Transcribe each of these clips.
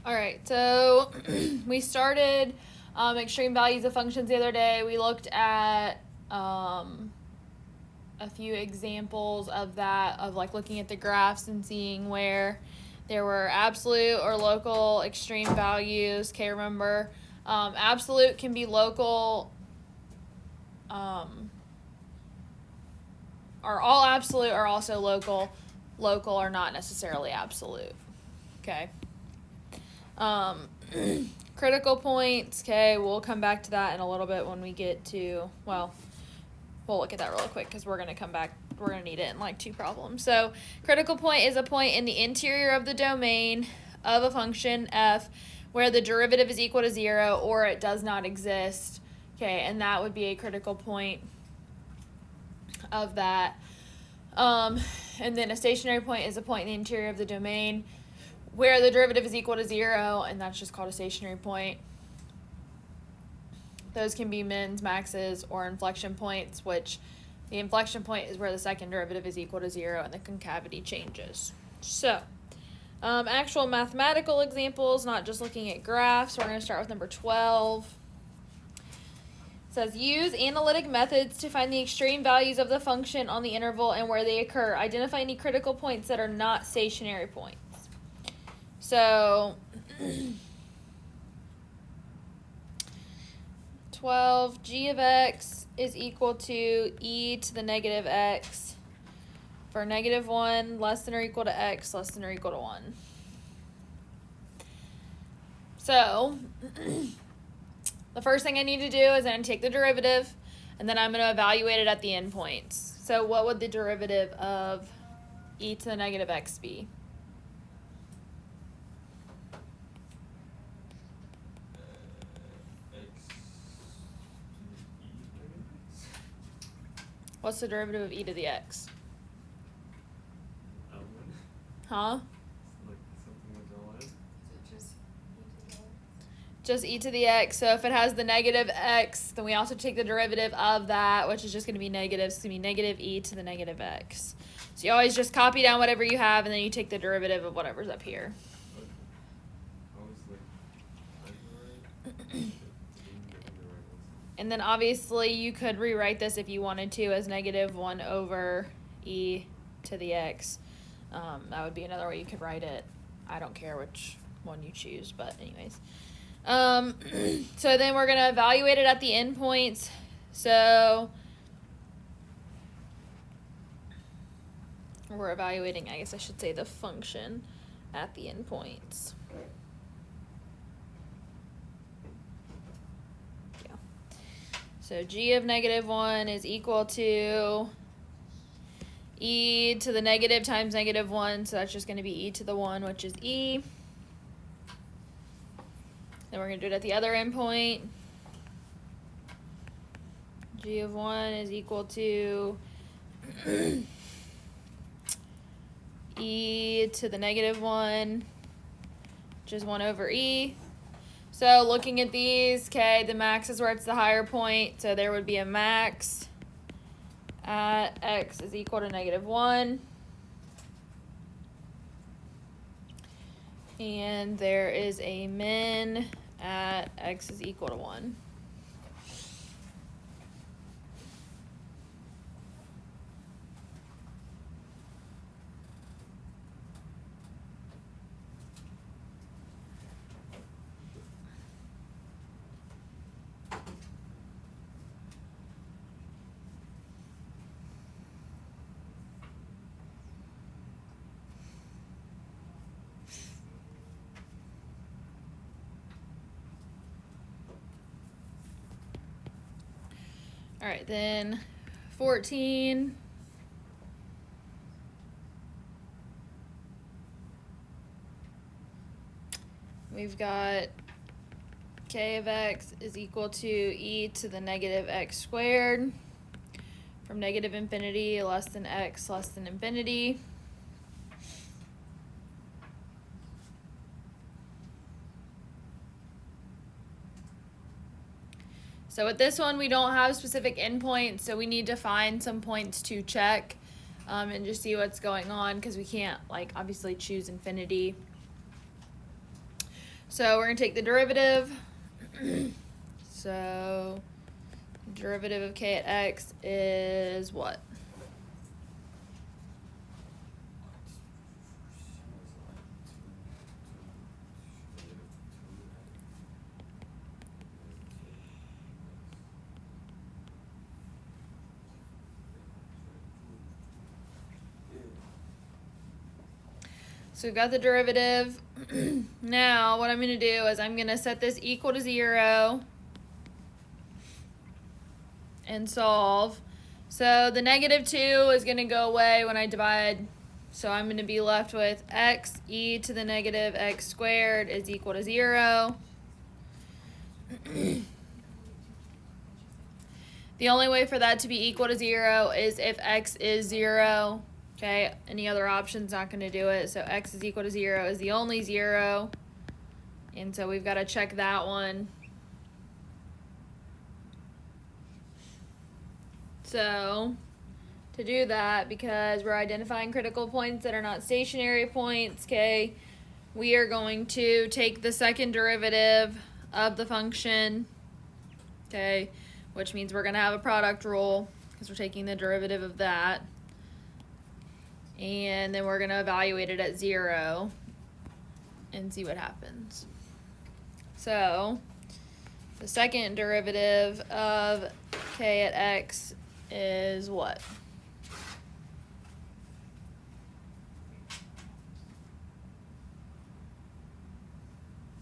All right, so we started extreme values of functions the other day. We looked at a few examples of that, of like looking at the graphs and seeing where there were absolute or local extreme values. Okay, remember, absolute can be local, or all absolute are also local. Local are not necessarily absolute. Okay. Critical points. Okay, we'll come back to that in a little bit when we get to, well, we'll look at that really quick because we're going to come back. We're going to need it in like 2 problems. So, critical point is a point in the interior of the domain of a function f where the derivative is equal to 0 or it does not exist. Okay, and that would be a critical point of that. And then a stationary point is a point in the interior of the domain where the derivative is equal to 0, and that's just called a stationary point. Those can be mins, maxes, or inflection points, which the inflection point is where the second derivative is equal to 0 and the concavity changes. So, actual mathematical examples, not just looking at graphs. We're going to start with number 12. It says, use analytic methods to find the extreme values of the function on the interval and where they occur. Identify any critical points that are not stationary points. So, 12, g of x is equal to e to the negative x for negative 1 less than or equal to x less than or equal to 1. So, the first thing I need to do is I'm going to take the derivative, and then I'm going to evaluate it at the endpoints. So what would the derivative of e to the negative x be? What's the derivative of e to the x? Huh? Just e to the x. So if it has the negative x, then we also take the derivative of that, which is just going to be negative. So it's going to be negative e to the negative x. So you always just copy down whatever you have, and then you take the derivative of whatever's up here. And then obviously you could rewrite this if you wanted to as negative 1 over e to the x. That would be another way you could write it. I don't care which one you choose, but anyways. So then we're going to evaluate it at the endpoints. So we're evaluating, I guess I should say, the function at the endpoints. Yeah. So g of negative 1 is equal to e to the negative times negative 1. So that's just going to be e to the 1, which is e. Then we're going to do it at the other endpoint. G of 1 is equal to e to the negative 1, which is 1 over e. So looking at these, okay, the max is where it's the higher point. So there would be a max at x is equal to negative 1. And there is a min at x is equal to 1. All right, then 14. We've got k of x is equal to e to the negative x squared from negative infinity less than x less than infinity. So with this one, we don't have specific endpoints, so we need to find some points to check and just see what's going on, because we can't, like, obviously choose infinity. So we're going to take the derivative. So derivative of k at x is what? So we've got the derivative. Now what I'm going to do is I'm going to set this equal to 0 and solve. So the negative 2 is going to go away when I divide. So I'm going to be left with x e to the negative x squared is equal to 0. The only way for that to be equal to 0 is if x is 0. Okay, any other option's not going to do it. So x is equal to 0 is the only 0. And so we've got to check that one. So to do that, because we're identifying critical points that are not stationary points, okay, we are going to take the second derivative of the function, okay, which means we're going to have a product rule because we're taking the derivative of that. And then we're going to evaluate it at 0 and see what happens. So the second derivative of k at x is what?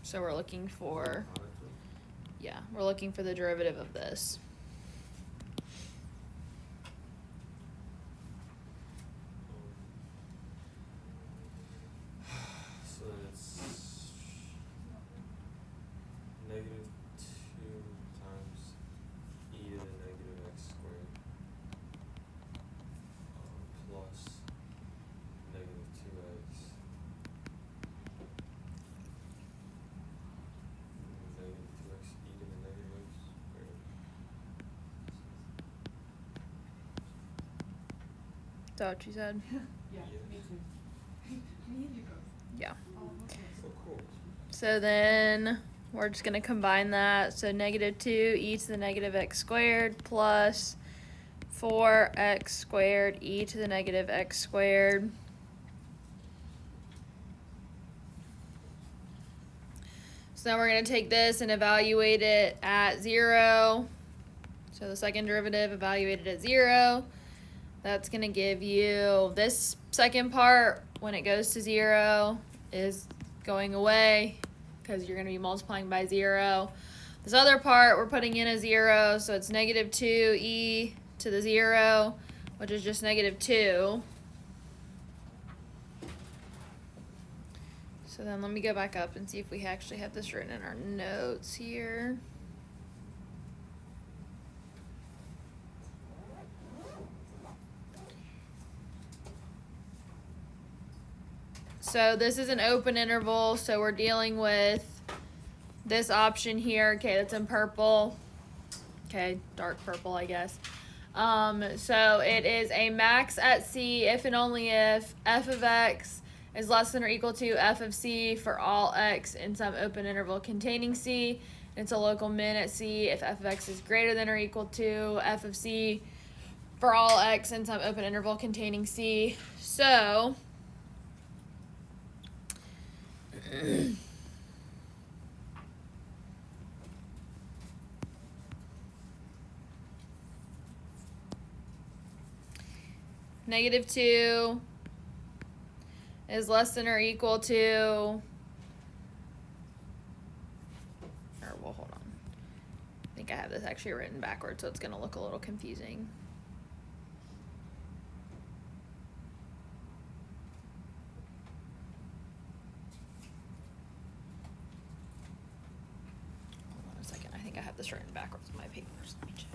So we're looking for, we're looking for the derivative of this. So it's negative 2 times e to the negative x squared plus negative 2x negative 2x e to the negative x squared. Is that what you said? Yeah, me too. Yeah. Oh, okay. So cool. So then we're just going to combine that. So negative 2 e to the negative x squared plus 4x squared e to the negative x squared. So now we're going to take this and evaluate it at 0. So the second derivative evaluated at 0. That's going to give you this second part when it goes to 0 is going away because you're going to be multiplying by 0. This other part we're putting in a 0, so it's negative 2e to the 0, which is just negative 2. So then let me go back up and see if we actually have this written in our notes here. So this is an open interval, so we're dealing with this option here, okay, that's in purple. Okay, dark purple, I guess. So it is a max at C if and only if f of x is less than or equal to f of c for all x in some open interval containing c. It's a local min at C if f of x is greater than or equal to f of c for all x in some open interval containing c. So negative 2 is less than or equal to, or well, hold on. I think I have this actually written backwards, so it's going to look a little confusing. Hold on a second. I think I have this written backwards in my papers. Let me check.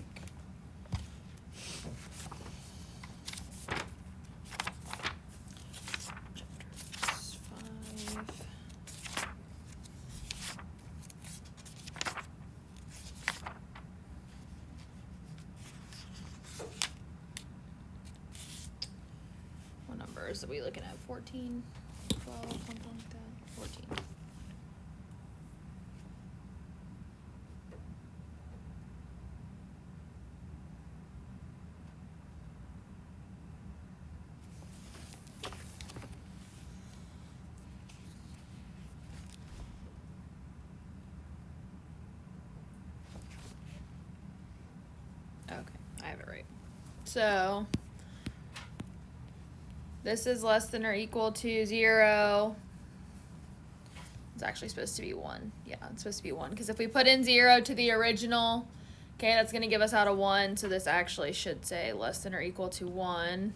Chapter 5. What numbers are we looking at? 14, 12, something like that. 14. So this is less than or equal to 0. It's actually supposed to be 1. Yeah, it's supposed to be 1. Because if we put in 0 to the original, okay, that's going to give us out a 1. So this actually should say less than or equal to 1.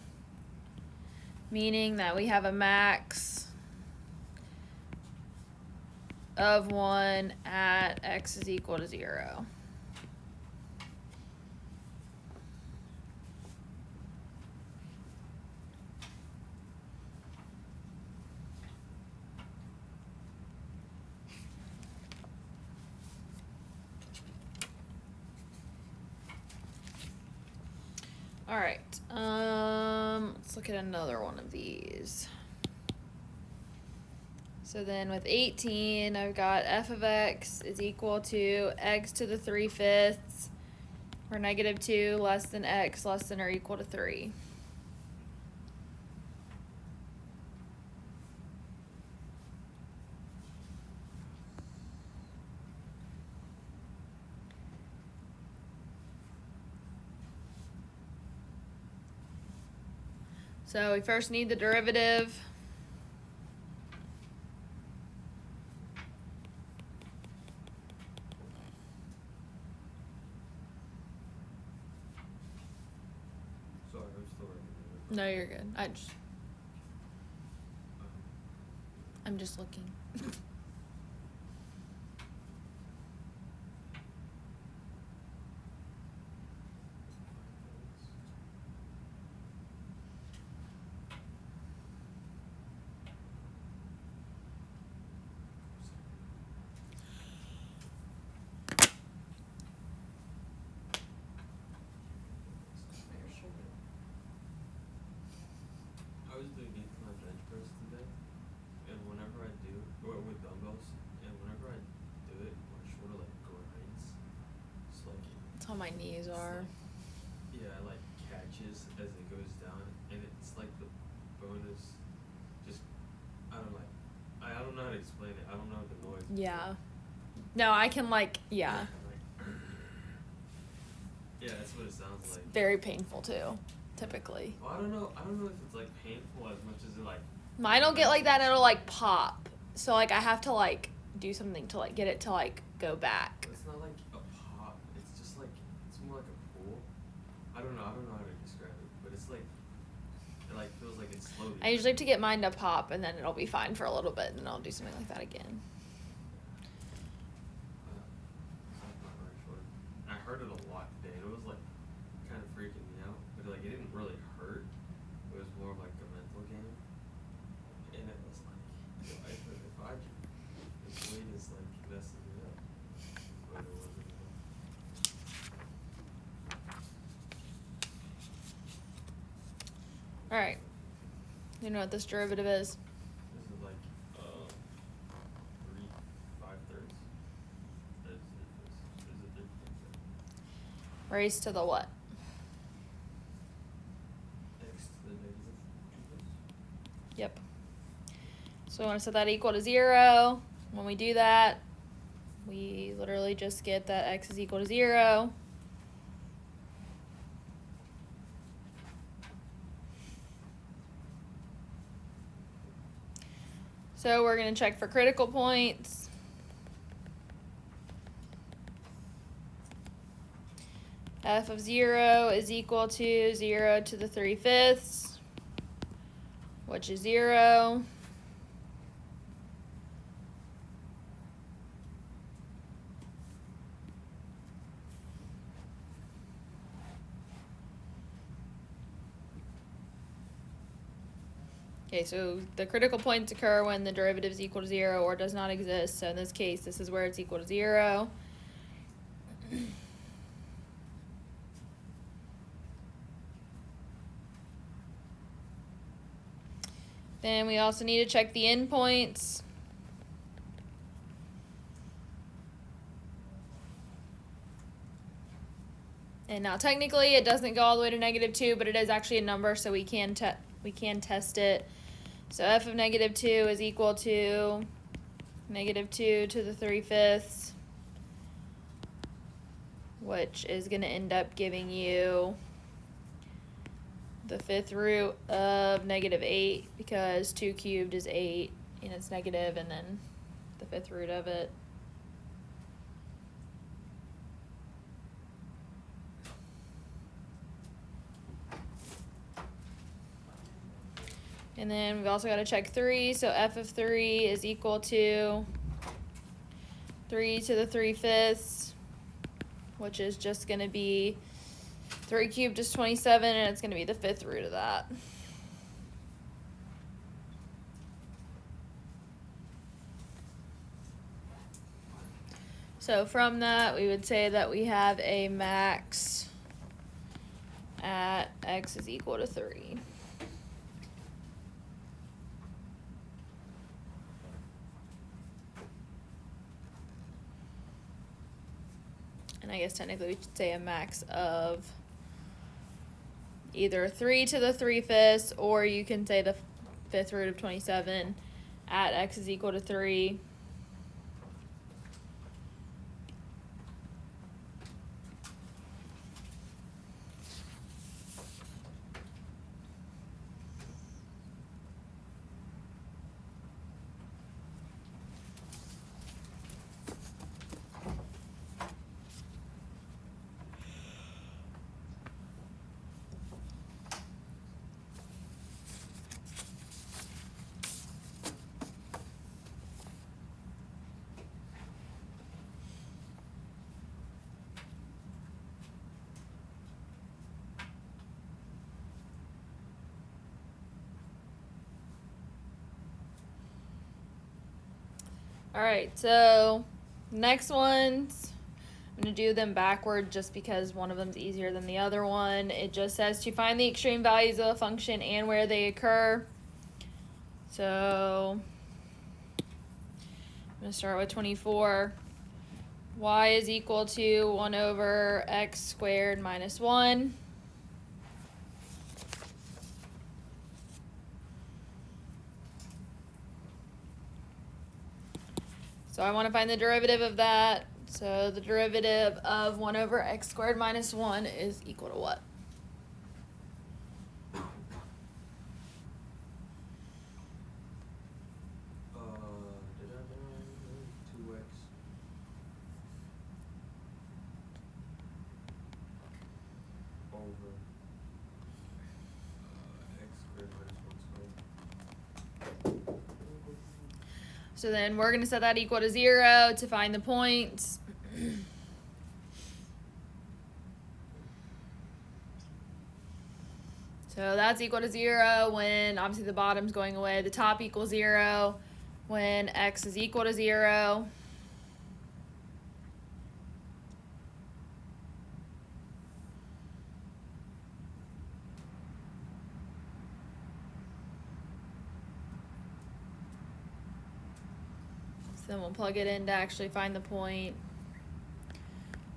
Meaning that we have a max of 1 at x is equal to 0. All right, let's look at another one of these. So then with 18, I've got f of x is equal to x to the 3/5, or negative 2 less than x less than or equal to 3. So we first need the derivative. Sorry, I'm still writing it. No, you're good. I'm just looking. I was doing incline bench press today, and whenever I do, or with dumbbells, and whenever I do it, my shoulder like grinds. It's like That's how my knees are. yeah, it like catches as it goes down, and it's like the bone is just I don't like I don't know how to explain it. I don't know the noise. Yeah. No, I can yeah. Yeah, that's what it sounds like. Very painful too, typically. Well, I don't know if it's like painful as much as it like. Mine will get like that and it'll like pop. So like I have to like do something to like get it to like go back. It's not like a pop. It's just like it's more like a pull. I don't know how to describe it, but it's like it like feels like it's slowly. I usually have to get mine to pop and then it'll be fine for a little bit and then I'll do something like that again. It's like my right shoulder. I heard it a lot today. It was like kind of freaking me out, but like it didn't really hurt. It was more of like a mental game, and it was like if this weight is like messing me up. But it wasn't at all. All right. You know what this derivative is? This is like 3/5. Is it 3/5? Raised to the what? X to the negative 2/5. Yep. So we want to set that equal to 0. When we do that, we literally just get that x is equal to 0. So we're going to check for critical points. F of 0 is equal to 0 to the 3/5, which is 0. Okay, so the critical points occur when the derivative is equal to 0 or does not exist. So in this case, this is where it's equal to 0. Then we also need to check the endpoints. And now technically it doesn't go all the way to -2, but it is actually a number, so we can test it. So f of -2 is equal to -2 to the 3/5, which is going to end up giving you the fifth root of -8, because 2 cubed is 8, and it's negative, and then the fifth root of it. And then we've also got to check 3, so f of 3 is equal to 3 to the 3/5, which is just going to be 3 cubed is 27, and it's going to be the fifth root of that. So from that, we would say that we have a max at x is equal to 3. And I guess technically we should say a max of either 3 to the 3/5, or you can say the fifth root of 27 at x is equal to 3. Alright, so next ones, I'm going to do them backward just because one of them is easier than the other one. It just says to find the extreme values of a function and where they occur. So I'm going to start with 24. Y is equal to 1 over x squared minus 1. So I want to find the derivative of that. So the derivative of 1 over x squared minus 1 is equal to what? Did I learn 2x over x squared minus 1 squared? So then we're going to set that equal to 0 to find the points. So that's equal to 0 when obviously the bottom's going away. The top equals 0 when x is equal to 0. So then we'll plug it in to actually find the point.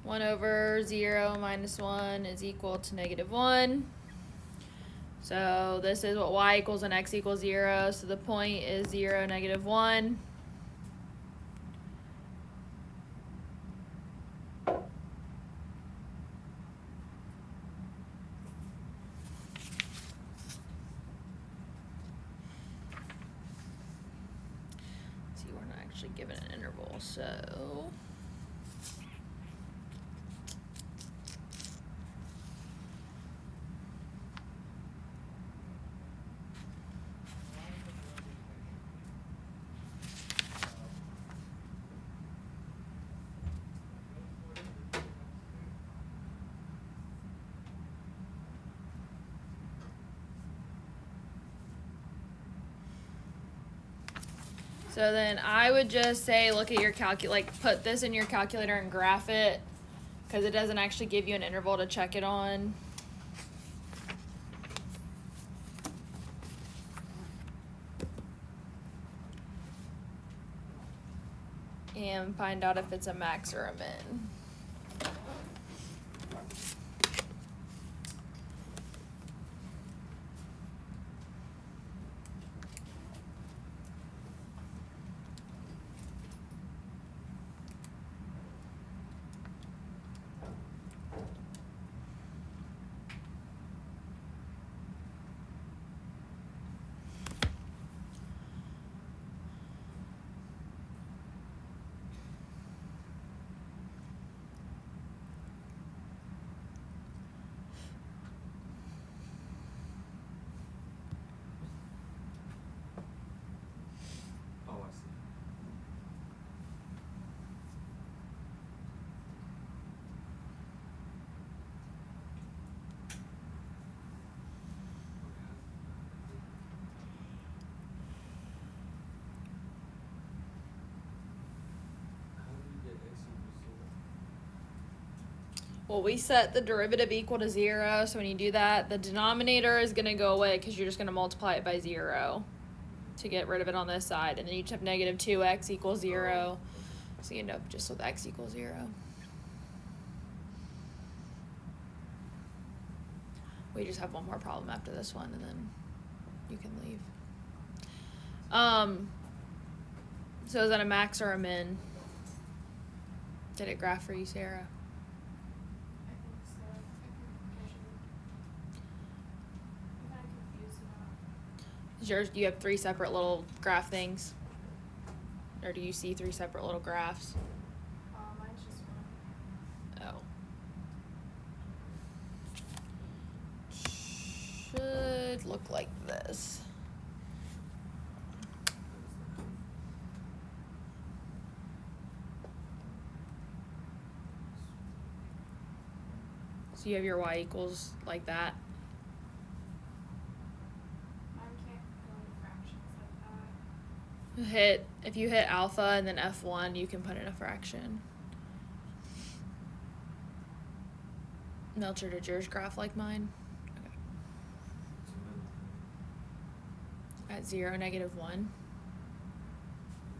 1 over 0 minus 1 is equal to -1. So this is what y equals when x equals 0. So the point is 0, -1. See, we're not actually given an interval, so So then I would just say, look at your put this in your calculator and graph it, because it doesn't actually give you an interval to check it on. And find out if it's a max or a min. Well, we set the derivative equal to 0, so when you do that, the denominator is going to go away because you're just going to multiply it by 0 to get rid of it on this side. And then you just have negative 2x equals 0. So you end up just with x equals 0. We just have one more problem after this one, and then you can leave. So is that a max or a min? Did it graph for you, Sarah? I think so. I should. I'm kind of confused now. Is yours, you have 3 separate little graph things? Or do you see 3 separate little graphs? Mine's just one. Oh. Should look like this. So you have your y equals like that. Mine can't go into fractions like that. If you hit alpha and then F1, you can put in a fraction. Melcher, did yours graph like mine? Okay. At 0, negative 1.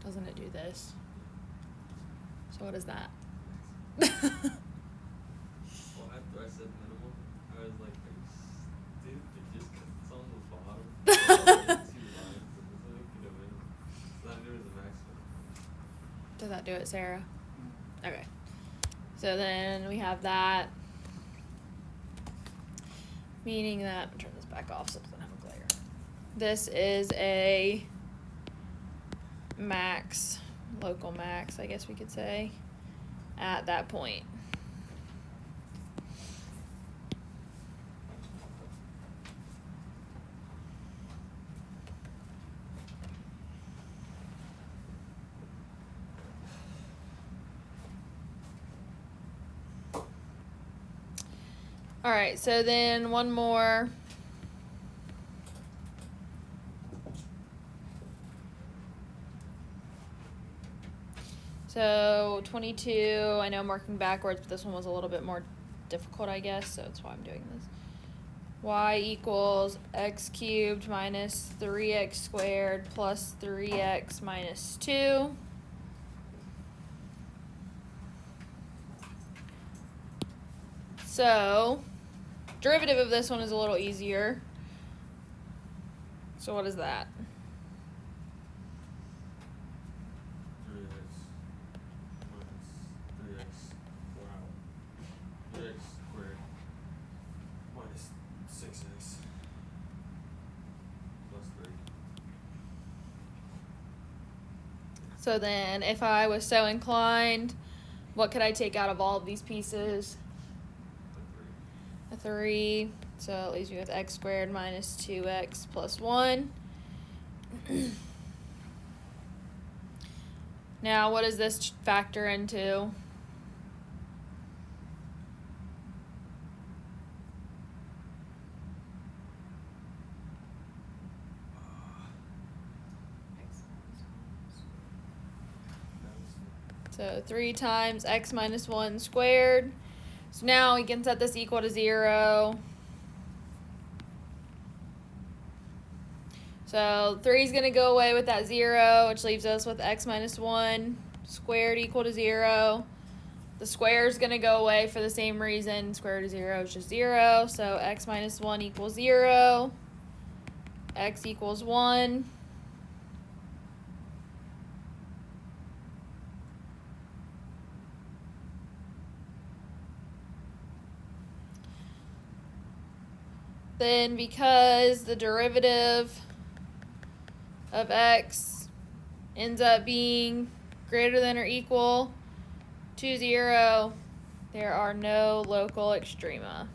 Doesn't it do this? So what is that? Well, after I said minimal, I was like, are you stupid? Just 'cause it's on the bottom. It's only 2 lines. It doesn't make it a minimum. It's not doing the maximum. Does that do it, Sarah? Okay. So then we have that. Meaning that, I'll turn this back off so it doesn't have a glare. This is a max, local max, I guess we could say, at that point. All right, so then one more. So 22, I know I'm working backwards, but this one was a little bit more difficult, I guess, so that's why I'm doing this. Y equals x cubed minus 3x squared plus 3x minus 2. So, derivative of this one is a little easier. So what is that? 3x minus 3x. Wow. 3x squared minus 6x plus 3. So then, if I was so inclined, what could I take out of all of these pieces? A 3. So it leaves me with x squared minus 2x plus 1. Now, what does this factor into? So 3 times x minus 1 squared. So now we can set this equal to 0. So 3 is going to go away with that 0, which leaves us with x minus 1 squared equal to 0. The square is going to go away for the same reason. Square root of 0 is just 0. So x minus 1 equals 0. X equals 1. Then because the derivative of x ends up being greater than or equal to 0, there are no local extrema.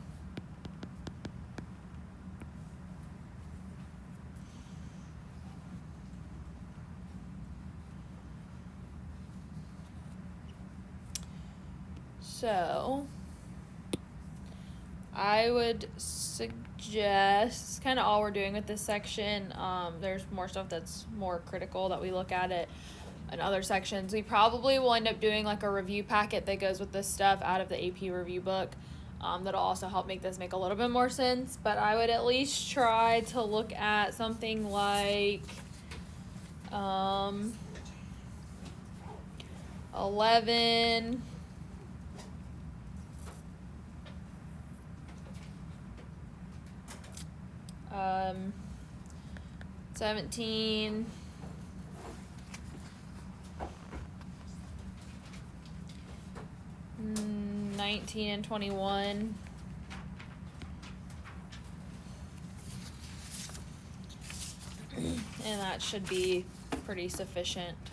So I would suggest, kind of all we're doing with this section, there's more stuff that's more critical that we look at it. in other sections. We probably will end up doing like a review packet that goes with this stuff out of the AP review book. That'll also help make this make a little bit more sense, but I would at least try to look at something like 11, 17, 19 and 21. And that should be pretty sufficient.